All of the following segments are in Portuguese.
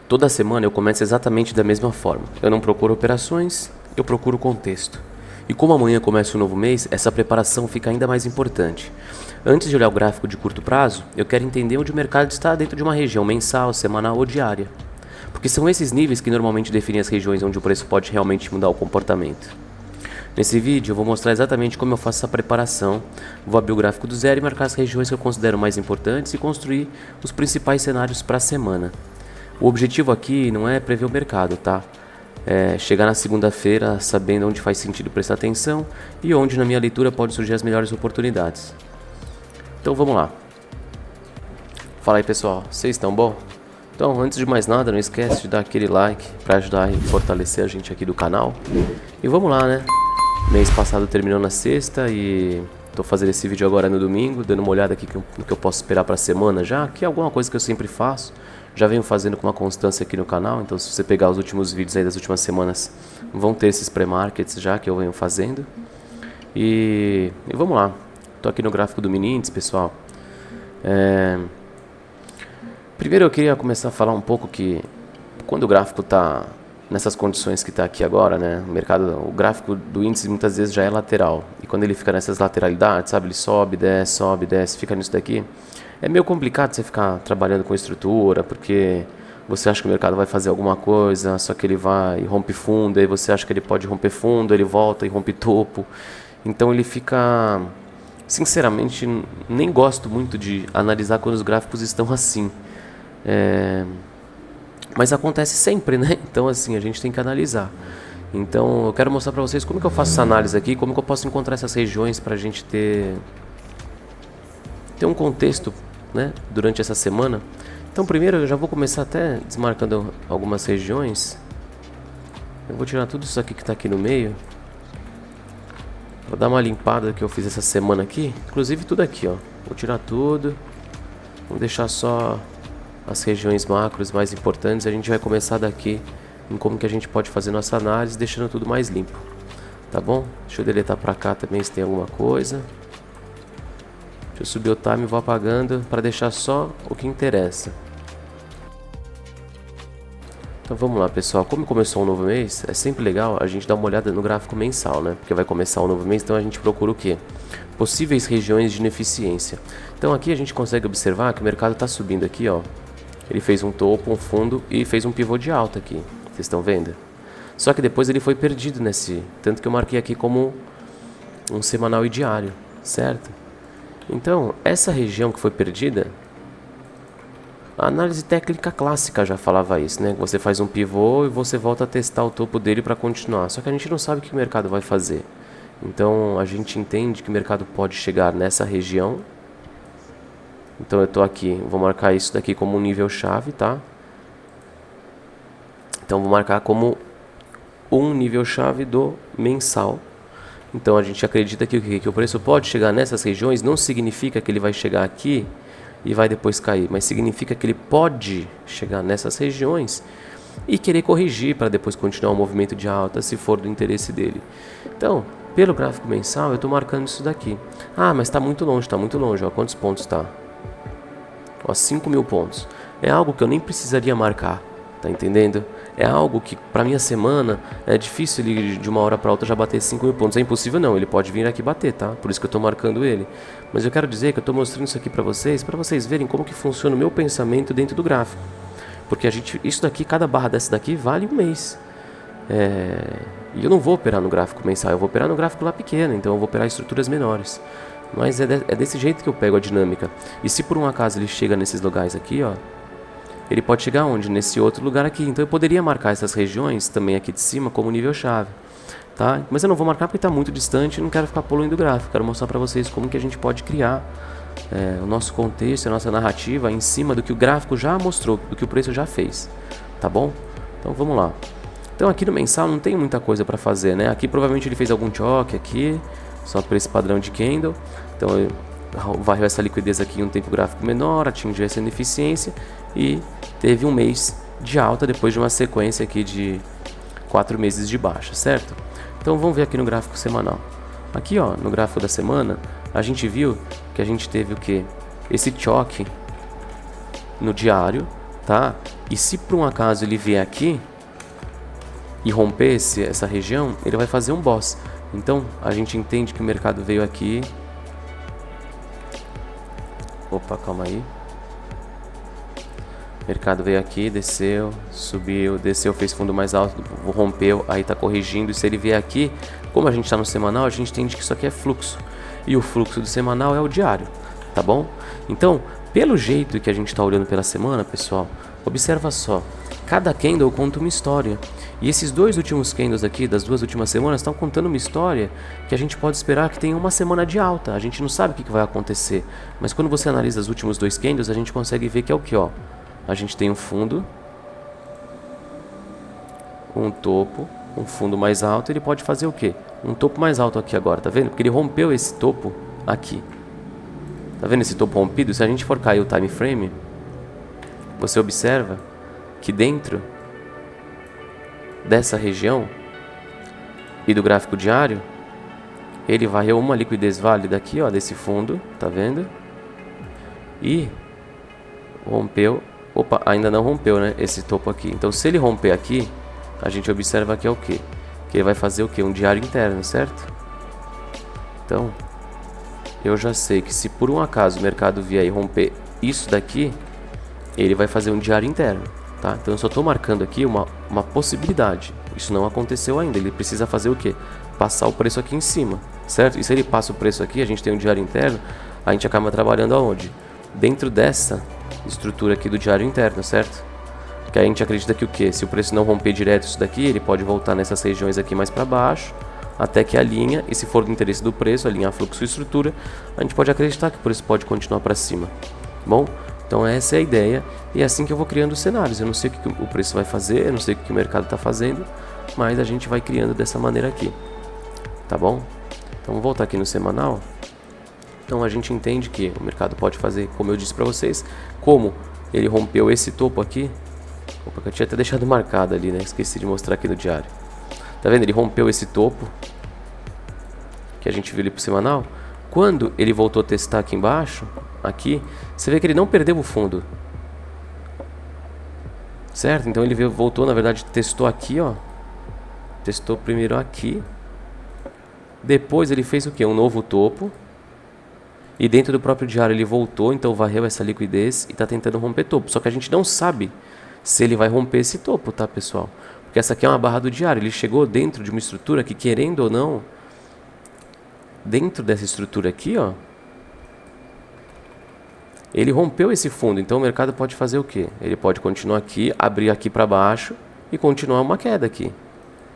Toda semana eu começo exatamente da mesma forma. Eu não procuro operações, eu procuro contexto. E como amanhã começa um novo mês, essa preparação fica ainda mais importante. Antes de olhar o gráfico de curto prazo, eu quero entender onde o mercado está dentro de uma região mensal, semanal ou diária. Porque são esses níveis que normalmente definem as regiões onde o preço pode realmente mudar o comportamento. Nesse vídeo eu vou mostrar exatamente como eu faço essa preparação, vou abrir o gráfico do zero e marcar as regiões que eu considero mais importantes e construir os principais cenários para a semana. O objetivo aqui não é prever o mercado, tá? É chegar na segunda-feira sabendo onde faz sentido prestar atenção e onde na minha leitura pode surgir as melhores oportunidades. Então vamos lá. Fala aí pessoal, vocês estão bom? Então antes de mais nada, não esquece de dar aquele like para ajudar e fortalecer a gente aqui do canal. E vamos lá, né? Mês passado terminou na sexta e tô fazendo esse vídeo agora no domingo, dando uma olhada aqui no que eu posso esperar para a semana já, que é alguma coisa que eu sempre faço. Já venho fazendo com uma constância aqui no canal, então se você pegar os últimos vídeos aí das últimas semanas, vão ter esses pré-markets já que eu venho fazendo. E vamos lá. Tô aqui no gráfico do mini índice, pessoal. Primeiro eu queria começar a falar um pouco que quando o gráfico está nessas condições que está aqui agora, né, o gráfico do índice muitas vezes já é lateral. E quando ele fica nessas lateralidades, sabe, ele sobe, desce, fica nisso daqui. É meio complicado você ficar trabalhando com estrutura, porque você acha que o mercado vai fazer alguma coisa, só que ele vai e rompe fundo, aí você acha que ele pode romper fundo, ele volta e rompe topo. Então ele fica... Sinceramente, nem gosto muito de analisar quando os gráficos estão assim. Mas acontece sempre, né? Então assim, a gente tem que analisar. Então eu quero mostrar para vocês como que eu faço essa análise aqui, como que eu posso encontrar essas regiões para a gente ter um contexto, né, durante essa semana. Então primeiro eu já vou começar até desmarcando algumas regiões. Eu vou tirar tudo isso aqui que está aqui no meio. Vou dar uma limpada que eu fiz essa semana aqui. Inclusive tudo aqui, ó. Vou tirar tudo. Vou deixar só as regiões macros mais importantes. A gente vai começar daqui em como que a gente pode fazer nossa análise, deixando tudo mais limpo. Tá bom? Deixa eu deletar pra cá também se tem alguma coisa. Deixa eu subir o time e vou apagando para deixar só o que interessa. Então vamos lá pessoal, como começou um novo mês, é sempre legal a gente dar uma olhada no gráfico mensal, né? Porque vai começar um novo mês, então a gente procura o quê? Possíveis regiões de ineficiência. Então aqui a gente consegue observar que o mercado está subindo aqui, ó. Ele fez um topo, um fundo e fez um pivô de alta aqui, vocês estão vendo? Só que depois ele foi perdido nesse, tanto que eu marquei aqui como um semanal e diário, certo? Então, essa região que foi perdida, a análise técnica clássica já falava isso, né? Você faz um pivô e você volta a testar o topo dele para continuar. Só que a gente não sabe o que o mercado vai fazer. Então, a gente entende que o mercado pode chegar nessa região. Então, eu estou aqui, vou marcar isso daqui como um nível chave, tá? Então, vou marcar como um nível chave do mensal. Então a gente acredita que o preço pode chegar nessas regiões, não significa que ele vai chegar aqui e vai depois cair, mas significa que ele pode chegar nessas regiões e querer corrigir para depois continuar o movimento de alta, se for do interesse dele. Então, pelo gráfico mensal, eu estou marcando isso daqui. Ah, mas está muito longe, ó, quantos pontos está? Ó, 5.000 pontos. É algo que eu nem precisaria marcar, tá entendendo? É algo que para minha semana é difícil ele de uma hora para outra já bater 5.000 pontos. É impossível não, ele pode vir aqui bater, tá? Por isso que eu estou marcando ele. Mas eu quero dizer que eu estou mostrando isso aqui para vocês verem como que funciona o meu pensamento dentro do gráfico. Porque isso daqui, cada barra dessa daqui vale um mês. E eu não vou operar no gráfico mensal, eu vou operar no gráfico lá pequeno, então eu vou operar estruturas menores. Mas é desse jeito que eu pego a dinâmica. E se por um acaso ele chega nesses lugares aqui, ó, ele pode chegar onde? Nesse outro lugar aqui. Então eu poderia marcar essas regiões também aqui de cima como nível chave, tá? Mas eu não vou marcar porque está muito distante e não quero ficar poluindo o gráfico. Quero mostrar para vocês como que a gente pode criar o nosso contexto, a nossa narrativa em cima do que o gráfico já mostrou, do que o preço já fez, tá bom? Então vamos lá. Então aqui no mensal não tem muita coisa para fazer, né? Aqui provavelmente ele fez algum choque aqui, só por esse padrão de candle. Então varreu essa liquidez aqui em um tempo gráfico menor, atingiu essa ineficiência e teve um mês de alta depois de uma sequência aqui de 4 meses de baixa, certo? Então vamos ver aqui no gráfico semanal. Aqui, ó, no gráfico da semana, a gente viu que a gente teve o que? Esse choque no diário, tá? E se por um acaso ele vier aqui e romper essa região, ele vai fazer um boss. Então, a gente entende que o mercado veio aqui. Opa, calma aí. O mercado veio aqui, desceu, subiu, desceu, fez fundo mais alto, rompeu, aí tá corrigindo. E se ele vier aqui, como a gente está no semanal, a gente entende que isso aqui é fluxo. E o fluxo do semanal é o diário, tá bom? Então, pelo jeito que a gente está olhando pela semana, pessoal, observa só. Cada candle conta uma história. E esses dois últimos candles aqui, das duas últimas semanas, estão contando uma história que a gente pode esperar que tenha uma semana de alta. A gente não sabe o que vai acontecer. Mas quando você analisa os últimos dois candles, a gente consegue ver que é o que, ó. A gente tem um fundo, um topo, um fundo mais alto. Ele pode fazer o quê? Um topo mais alto aqui agora, tá vendo? Porque ele rompeu esse topo aqui. Tá vendo esse topo rompido? Se a gente for cair o time frame, você observa que dentro dessa região e do gráfico diário, ele varreu uma liquidez válida aqui, ó, desse fundo, tá vendo? E rompeu, opa, ainda não rompeu, né, esse topo aqui. Então, se ele romper aqui, a gente observa que é o quê? Que ele vai fazer o quê? Um diário interno, certo? Então, eu já sei que se por um acaso o mercado vier e romper isso daqui, ele vai fazer um diário interno. Tá? Então eu só estou marcando aqui uma possibilidade. Isso não aconteceu ainda. Ele precisa fazer o quê? Passar o preço aqui em cima, certo? E se ele passa o preço aqui, a gente tem um diário interno, a gente acaba trabalhando aonde? Dentro dessa estrutura aqui do diário interno, certo? Porque a gente acredita que o quê? Se o preço não romper direto isso daqui, ele pode voltar nessas regiões aqui mais para baixo, até que alinha, e se for do interesse do preço, alinhar fluxo e estrutura, a gente pode acreditar que o preço pode continuar para cima. Bom? Então essa é a ideia, e é assim que eu vou criando os cenários. Eu não sei o que o preço vai fazer, eu não sei o que o mercado está fazendo, mas a gente vai criando dessa maneira aqui, tá bom? Então vamos voltar aqui no semanal. Então a gente entende que o mercado pode fazer, como eu disse para vocês, como ele rompeu esse topo aqui. Opa, que eu tinha até deixado marcado ali, né? Esqueci de mostrar aqui no diário. Tá vendo? Ele rompeu esse topo, que a gente viu ali pro semanal. Quando ele voltou a testar aqui embaixo, aqui, você vê que ele não perdeu o fundo, certo? Então ele voltou, na verdade, testou aqui, ó. Testou primeiro aqui. Depois ele fez o que? Um novo topo. E dentro do próprio diário ele voltou, então varreu essa liquidez e está tentando romper topo. Só que a gente não sabe se ele vai romper esse topo, tá, pessoal? Porque essa aqui é uma barra do diário. Ele chegou dentro de uma estrutura que, querendo ou não, dentro dessa estrutura aqui, ó, ele rompeu esse fundo. Então o mercado pode fazer o quê? Ele pode continuar aqui, abrir aqui para baixo e continuar uma queda aqui,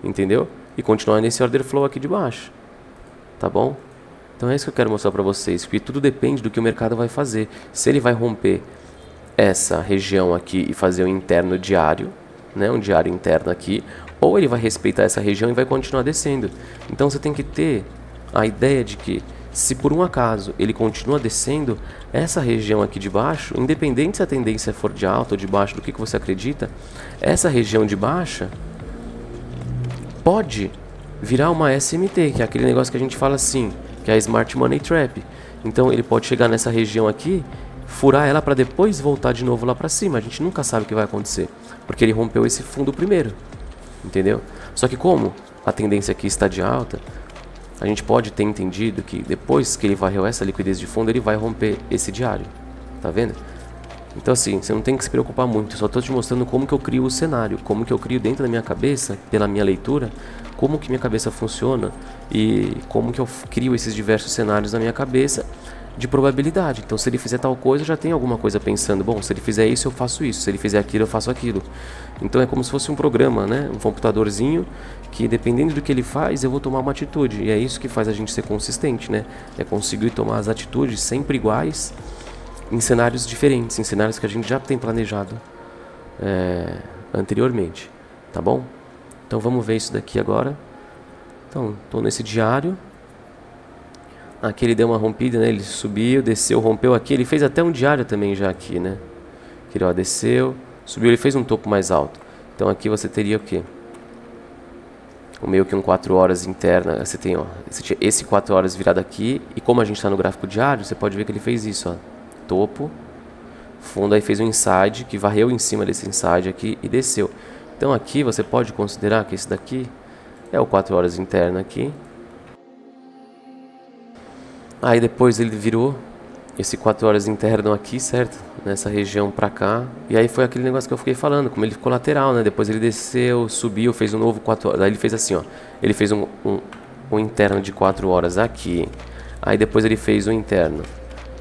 entendeu? E continuar nesse order flow aqui de baixo, tá bom? Então é isso que eu quero mostrar para vocês, porque tudo depende do que o mercado vai fazer. Se ele vai romper essa região aqui e fazer um interno diário, né, um diário interno aqui, ou ele vai respeitar essa região e vai continuar descendo. Então você tem que ter a ideia de que, se por um acaso ele continua descendo, essa região aqui de baixo, independente se a tendência for de alta ou de baixo, do que você acredita, essa região de baixa pode virar uma SMT, que é aquele negócio que a gente fala assim, que é a Smart Money Trap. Então ele pode chegar nessa região aqui, furar ela para depois voltar de novo lá para cima. A gente nunca sabe o que vai acontecer, porque ele rompeu esse fundo primeiro, entendeu? Só que como a tendência aqui está de alta, a gente pode ter entendido que depois que ele varreu essa liquidez de fundo, ele vai romper esse diário, tá vendo? Então assim, você não tem que se preocupar muito, eu só estou te mostrando como que eu crio o cenário, como que eu crio dentro da minha cabeça, pela minha leitura, como que minha cabeça funciona e como que eu crio esses diversos cenários na minha cabeça de probabilidade. Então se ele fizer tal coisa, eu já tenho alguma coisa pensando, bom, se ele fizer isso, eu faço isso, se ele fizer aquilo, eu faço aquilo. Então é como se fosse um programa, né? Um computadorzinho que, dependendo do que ele faz, eu vou tomar uma atitude. E é isso que faz a gente ser consistente, né? É conseguir tomar as atitudes sempre iguais em cenários diferentes, em cenários que a gente já tem planejado anteriormente, tá bom? Então vamos ver isso daqui agora. Então, estou nesse diário. Aqui ele deu uma rompida, né? Ele subiu, desceu, rompeu aqui. Ele fez até um diário também já aqui, né? Aqui ele, ó, desceu, subiu, ele fez um topo mais alto. Então aqui você teria o quê? Meio que um 4 horas interna. Você tem, ó, esse 4 horas virado aqui. E como a gente está no gráfico diário, você pode ver que ele fez isso, ó. Topo, fundo aí fez um inside, que varreu em cima desse inside aqui e desceu. Então aqui você pode considerar que esse daqui é o 4 horas interno aqui. Aí depois ele virou esse 4 horas interno aqui, certo? Nessa região pra cá. E aí foi aquele negócio que eu fiquei falando, como ele ficou lateral, né? Depois ele desceu, subiu, fez um novo 4 horas. Aí ele fez assim, ó. Ele fez um interno de 4 horas aqui. Aí depois ele fez um interno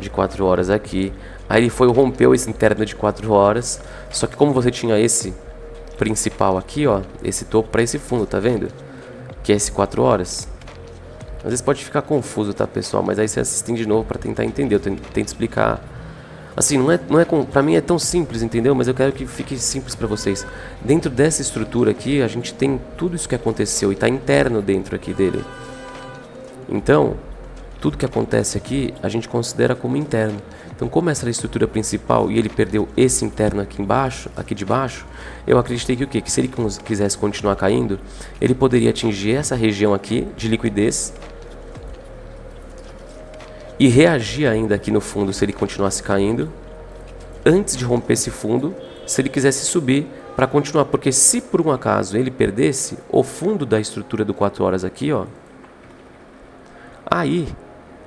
de 4 horas aqui. Aí ele rompeu esse interno de 4 horas. Só que como você tinha esse principal aqui, ó, esse topo para esse fundo, tá vendo? Que é esse 4 horas. Às vezes pode ficar confuso, tá, pessoal? Mas aí você assistem de novo para tentar entender. Eu tento explicar. Assim, pra mim é tão simples, entendeu? Mas eu quero que fique simples para vocês. Dentro dessa estrutura aqui, a gente tem tudo isso que aconteceu e tá interno dentro aqui dele. Então, tudo que acontece aqui, a gente considera como interno. Então, como essa era a estrutura principal e ele perdeu esse interno aqui embaixo, aqui de baixo, eu acreditei que o quê? Que se ele quisesse continuar caindo, ele poderia atingir essa região aqui de liquidez e reagir ainda aqui no fundo se ele continuasse caindo, antes de romper esse fundo, se ele quisesse subir para continuar. Porque se por um acaso ele perdesse o fundo da estrutura do 4 horas aqui, ó, aí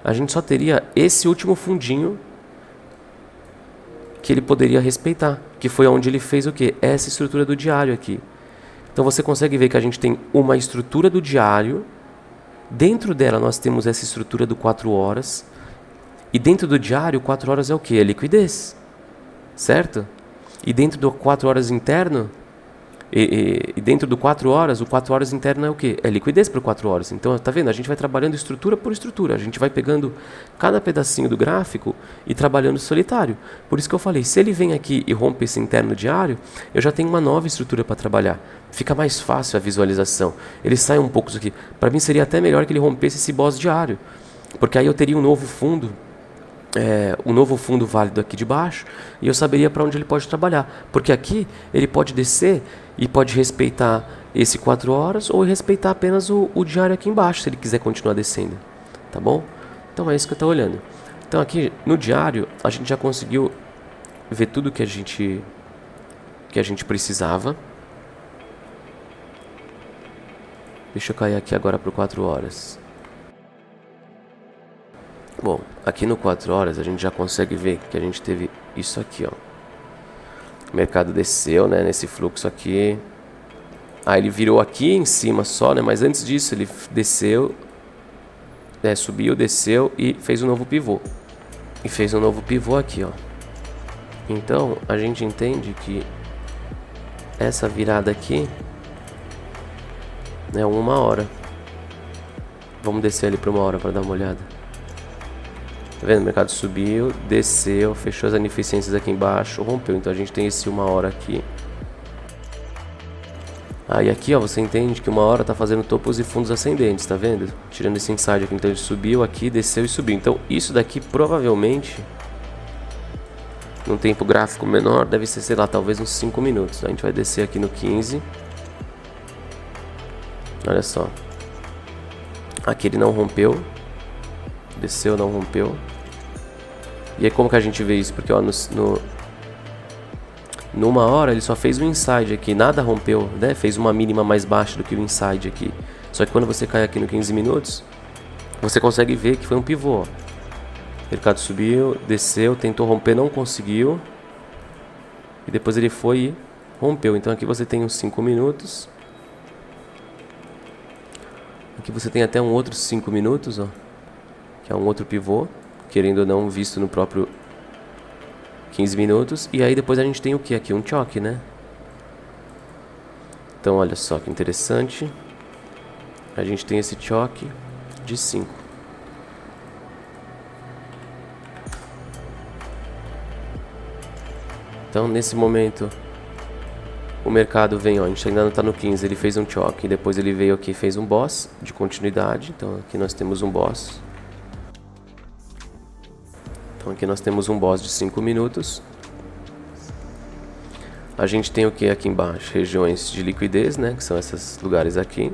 a gente só teria esse último fundinho que ele poderia respeitar, que foi onde ele fez o quê? Essa estrutura do diário aqui. Então você consegue ver que a gente tem uma estrutura do diário, dentro dela nós temos essa estrutura do 4 horas, e dentro do diário, 4 horas é o quê? É liquidez, certo? E dentro do 4 horas interno, e dentro do 4 horas, o 4 horas interno é o quê? É liquidez para o 4 horas. Então, tá vendo? A gente vai trabalhando estrutura por estrutura. A gente vai pegando cada pedacinho do gráfico e trabalhando solitário. Por isso que eu falei, se ele vem aqui e rompe esse interno diário, eu já tenho uma nova estrutura para trabalhar. Fica mais fácil a visualização. Ele sai um pouco disso aqui. Para mim seria até melhor que ele rompesse esse boss diário. Porque aí eu teria um novo fundo. Um novo fundo válido aqui de baixo e eu saberia para onde ele pode trabalhar, porque aqui ele pode descer e pode respeitar esse 4 horas ou respeitar apenas o diário aqui embaixo, se ele quiser continuar descendo, tá bom? Então é isso que eu estou olhando. Então aqui no diário a gente já conseguiu ver tudo que a gente precisava. Deixa eu cair aqui agora para o 4 horas. Bom, aqui no 4 horas a gente já consegue ver que a gente teve isso aqui, ó. O mercado desceu, né, nesse fluxo aqui. Aí ele virou aqui em cima só, né, mas antes disso ele desceu, subiu, desceu e fez um novo pivô. E fez um novo pivô aqui, ó. Então, a gente entende que essa virada aqui é 1 hora. Vamos descer ali para 1 hora para dar uma olhada. Tá vendo? O mercado subiu, desceu, fechou as ineficiências aqui embaixo, rompeu. Então a gente tem esse 1 hora aqui. Aí aqui, ó, você entende que 1 hora tá fazendo topos e fundos ascendentes, tá vendo? Tirando esse inside aqui, então ele subiu aqui, desceu e subiu. Então isso daqui provavelmente, num tempo gráfico menor, deve ser, sei lá, talvez uns 5 minutos. A gente vai descer aqui no 15. Olha só. Aqui ele não rompeu. Desceu, não rompeu. E aí como que a gente vê isso? Porque ó, numa hora ele só fez um inside aqui, nada rompeu, né? Fez uma mínima mais baixa do que o inside aqui. Só que quando você cai aqui no 15 minutos, você consegue ver que foi um pivô. Ó. O mercado subiu, desceu, tentou romper, não conseguiu. E depois ele foi e rompeu. Então aqui você tem uns 5 minutos. Aqui você tem até um outro 5 minutos, ó. Que é um outro pivô, querendo ou não, visto no próprio 15 minutos. E aí depois a gente tem o que aqui? Um choque, né? Então olha só que interessante. A gente tem esse choque de 5. Então nesse momento o mercado vem, ó, a gente ainda não está no 15, ele fez um choque. Depois ele veio aqui e fez um boss de continuidade. Então aqui nós temos um boss. Então aqui nós temos um boss de 5 minutos. A gente tem o que aqui embaixo? Regiões de liquidez, né? Que são esses lugares aqui.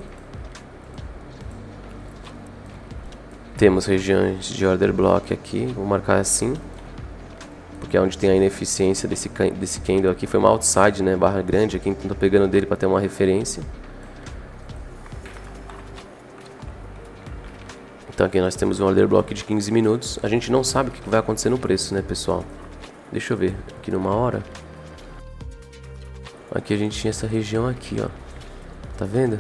Temos regiões de order block aqui. Vou marcar assim. que é onde tem a ineficiência desse candle aqui. Foi uma outside, né, barra grande aqui, então tô pegando dele para ter uma referência. Então aqui nós temos um order block de 15 minutos. A gente não sabe o que vai acontecer no preço, né, pessoal? Deixa eu ver, aqui numa hora. Aqui a gente tinha essa região aqui, ó. Tá vendo?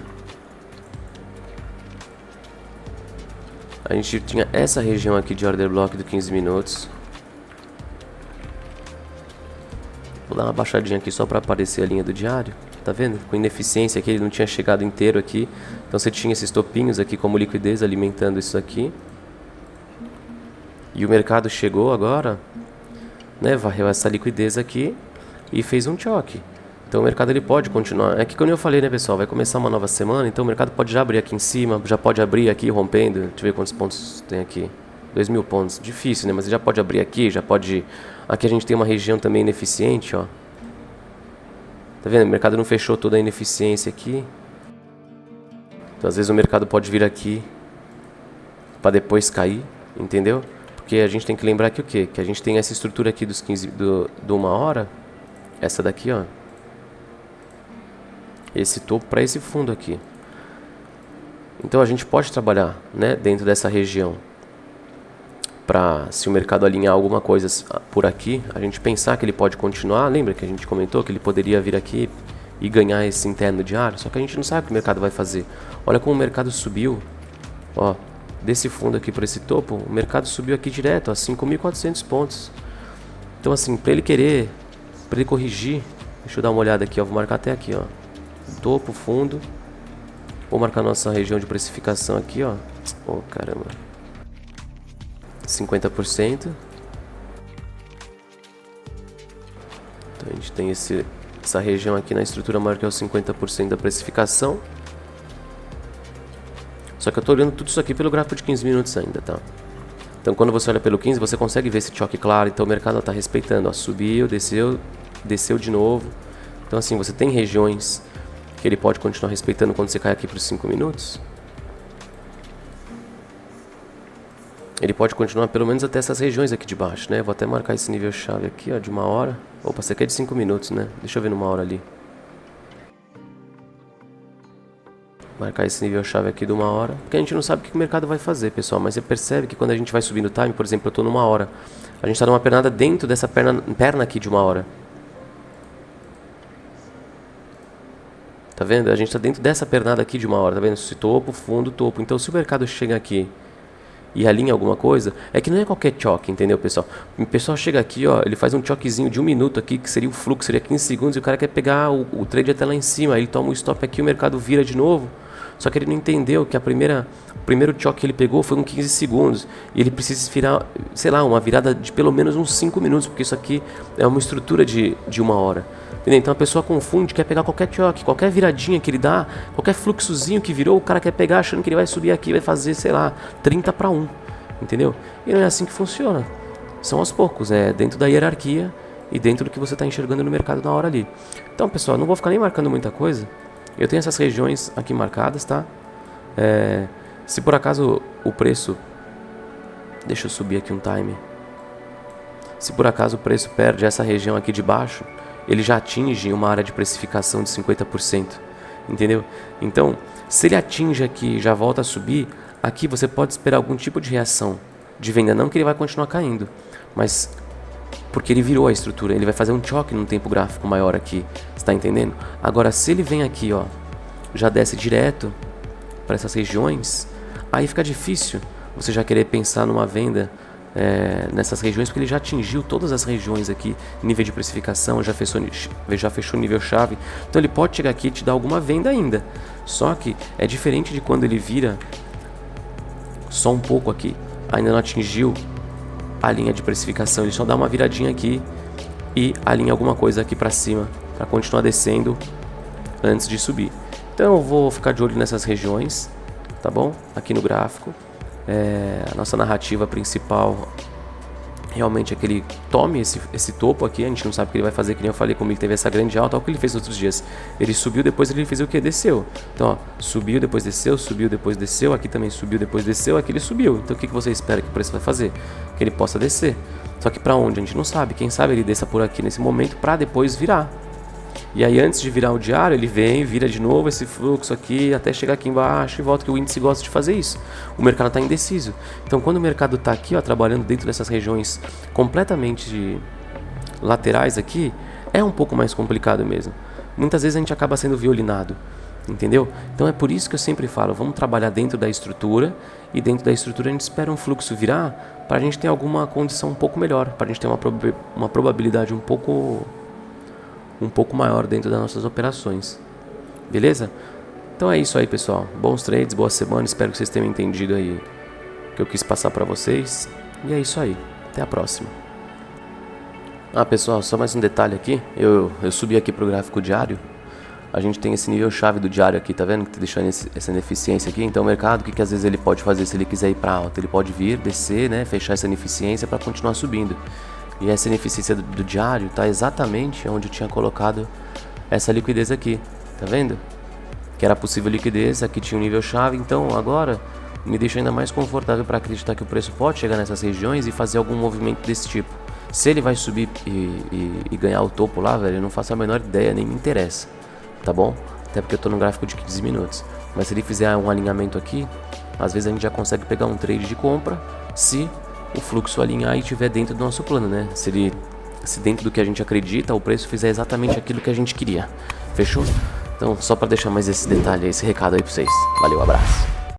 A gente tinha essa região aqui de order block de 15 minutos. Vou dar uma baixadinha aqui só para aparecer a linha do diário. Tá vendo? Com ineficiência aqui, ele não tinha chegado inteiro aqui. Então você tinha esses topinhos aqui como liquidez alimentando isso aqui. E o mercado chegou agora, né, varreu essa liquidez aqui e fez um choque. Então o mercado ele pode continuar. É que como eu falei, né, pessoal, vai começar uma nova semana, então o mercado pode já abrir aqui em cima, já pode abrir aqui rompendo. Deixa eu ver quantos pontos tem aqui. 2.000 pontos. Difícil, né, mas já pode abrir aqui, já pode... Aqui a gente tem uma região também ineficiente, ó. Tá vendo? O mercado não fechou toda a ineficiência aqui. Então às vezes o mercado pode vir aqui para depois cair, entendeu? Porque a gente tem que lembrar que o quê? Que a gente tem essa estrutura aqui dos 15 do 1 hora, essa daqui, ó. Esse topo para esse fundo aqui. Então a gente pode trabalhar, né, dentro dessa região. Para, se o mercado alinhar alguma coisa por aqui, a gente pensar que ele pode continuar. Lembra que a gente comentou que ele poderia vir aqui e ganhar esse interno diário? Só que a gente não sabe o que o mercado vai fazer. Olha como o mercado subiu, ó, desse fundo aqui para esse topo, o mercado subiu aqui direto, ó, 5.400 pontos. Então assim, para ele corrigir, deixa eu dar uma olhada aqui, ó, vou marcar até aqui, ó, topo, fundo. Vou marcar nossa região de precificação aqui, ó. Oh, caramba. 50%. Então a gente tem essa região aqui na estrutura maior que é o 50% da precificação. Só que eu estou olhando tudo isso aqui pelo gráfico de 15 minutos ainda, tá? Então quando você olha pelo 15, você consegue ver esse choque claro. Então o mercado está respeitando, ó, subiu, desceu, desceu de novo. Então assim, você tem regiões que ele pode continuar respeitando quando você cai aqui para os 5 minutos. Ele pode continuar pelo menos até essas regiões aqui de baixo, né? Vou até marcar esse nível chave aqui, ó, de 1 hora. Opa, esse aqui é de 5 minutos, né? Deixa eu ver numa hora ali. Marcar esse nível chave aqui de 1 hora. Porque a gente não sabe o que o mercado vai fazer, pessoal. Mas você percebe que quando a gente vai subindo o time, por exemplo, eu tô numa hora. A gente tá numa pernada dentro dessa perna aqui de 1 hora. Tá vendo? A gente tá dentro dessa pernada aqui de 1 hora, tá vendo? Esse topo, fundo, topo. Então se o mercado chega aqui e alinha alguma coisa, é que não é qualquer choque, entendeu, pessoal? O pessoal chega aqui, ó, ele faz um choquezinho de 1 minuto aqui, que seria o fluxo, seria 15 segundos, e o cara quer pegar o trade até lá em cima, aí ele toma um stop aqui, o mercado vira de novo, só que ele não entendeu que o primeiro choque que ele pegou foi com 15 segundos, e ele precisa virar, sei lá, uma virada de pelo menos uns 5 minutos, porque isso aqui é uma estrutura de 1 hora. Entendeu? Então a pessoa confunde, quer pegar qualquer choque, qualquer viradinha que ele dá, qualquer fluxozinho que virou, o cara quer pegar achando que ele vai subir aqui, vai fazer, sei lá, 30 para 1, entendeu? E não é assim que funciona. São aos poucos, é dentro da hierarquia e dentro do que você está enxergando no mercado na hora ali. Então, pessoal, não vou ficar nem marcando muita coisa. Eu tenho essas regiões aqui marcadas, tá? Se por acaso o preço... Deixa eu subir aqui um time. Se por acaso o preço perde essa região aqui de baixo, ele já atinge uma área de precificação de 50%, entendeu? Então, se ele atinge aqui e já volta a subir, aqui você pode esperar algum tipo de reação de venda, não que ele vai continuar caindo, mas porque ele virou a estrutura, ele vai fazer um choque num tempo gráfico maior aqui, está entendendo? Agora, se ele vem aqui, ó, já desce direto para essas regiões, aí fica difícil você já querer pensar numa venda nessas regiões, porque ele já atingiu todas as regiões aqui, nível de precificação, já fechou nível chave, então ele pode chegar aqui e te dar alguma venda ainda, só que é diferente de quando ele vira só um pouco aqui, ainda não atingiu a linha de precificação, ele só dá uma viradinha aqui e alinha alguma coisa aqui para cima, para continuar descendo antes de subir. Então eu vou ficar de olho nessas regiões, tá bom? Aqui no gráfico. A nossa narrativa principal realmente é que ele tome esse topo aqui. A gente não sabe o que ele vai fazer, que nem eu falei, como ele teve essa grande alta. Olha o que ele fez nos outros dias. Ele subiu, depois ele fez o que? Desceu. Então, ó, subiu, depois desceu, subiu, depois desceu. Aqui também subiu, depois desceu. Aqui ele subiu. Então, o que você espera que o preço vai fazer? Que ele possa descer. Só que para onde? A gente não sabe. Quem sabe ele desça por aqui nesse momento para depois virar. E aí, antes de virar o diário, ele vem, vira de novo esse fluxo aqui, até chegar aqui embaixo e volta, que o índice gosta de fazer isso. O mercado está indeciso. Então, quando o mercado está aqui, ó, trabalhando dentro dessas regiões completamente laterais aqui, é um pouco mais complicado mesmo. Muitas vezes a gente acaba sendo violinado, entendeu? Então, é por isso que eu sempre falo, vamos trabalhar dentro da estrutura, e dentro da estrutura a gente espera um fluxo virar para a gente ter alguma condição um pouco melhor, para a gente ter uma probabilidade um pouco maior dentro das nossas operações. Beleza? Então é isso aí, pessoal. Bons trades, boa semana. Espero que vocês tenham entendido aí o que eu quis passar para vocês. E é isso aí. Até a próxima. Pessoal, só mais um detalhe aqui. Eu subi aqui pro gráfico diário. A gente tem esse nível chave do diário aqui, tá vendo? Que tá deixando essa ineficiência aqui. Então o mercado, o que às vezes ele pode fazer se ele quiser ir para alta? Ele pode vir, descer, né? Fechar essa ineficiência para continuar subindo. E essa ineficiência do diário está exatamente onde eu tinha colocado essa liquidez aqui, tá vendo? Que era possível liquidez, aqui tinha um nível chave, então agora me deixa ainda mais confortável para acreditar que o preço pode chegar nessas regiões e fazer algum movimento desse tipo. Se ele vai subir e ganhar o topo lá, velho, eu não faço a menor ideia, nem me interessa, tá bom? Até porque eu tô no gráfico de 15 minutos. Mas se ele fizer um alinhamento aqui, às vezes a gente já consegue pegar um trade de compra, se o fluxo alinhar e estiver dentro do nosso plano, né? Se dentro do que a gente acredita, o preço fizer exatamente aquilo que a gente queria. Fechou? Então, só para deixar mais esse detalhe, esse recado aí para vocês. Valeu, abraço.